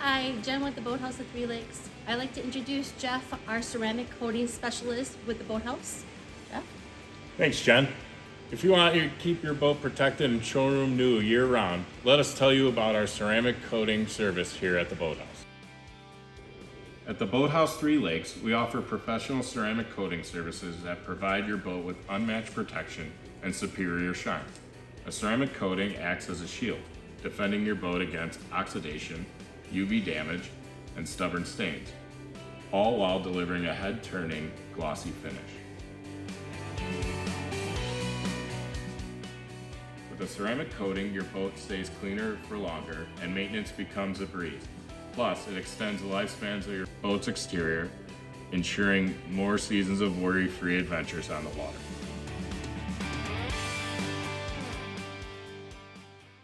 Hi, Jen with the Boathouse at Three Lakes. I'd like to introduce Jeff, our ceramic coating specialist with the Boathouse. Jeff? Thanks, Jen. If you want to keep your boat protected and showroom new year-round, let us tell you about our ceramic coating service here at the Boathouse. At the Boathouse Three Lakes, we offer professional ceramic coating services that provide your boat with unmatched protection and superior shine. A ceramic coating acts as a shield, defending your boat against oxidation, UV damage, and stubborn stains, all while delivering a head-turning, glossy finish. With a ceramic coating, your boat stays cleaner for longer and maintenance becomes a breeze. Plus, it extends the lifespans of your boat's exterior, ensuring more seasons of worry-free adventures on the water.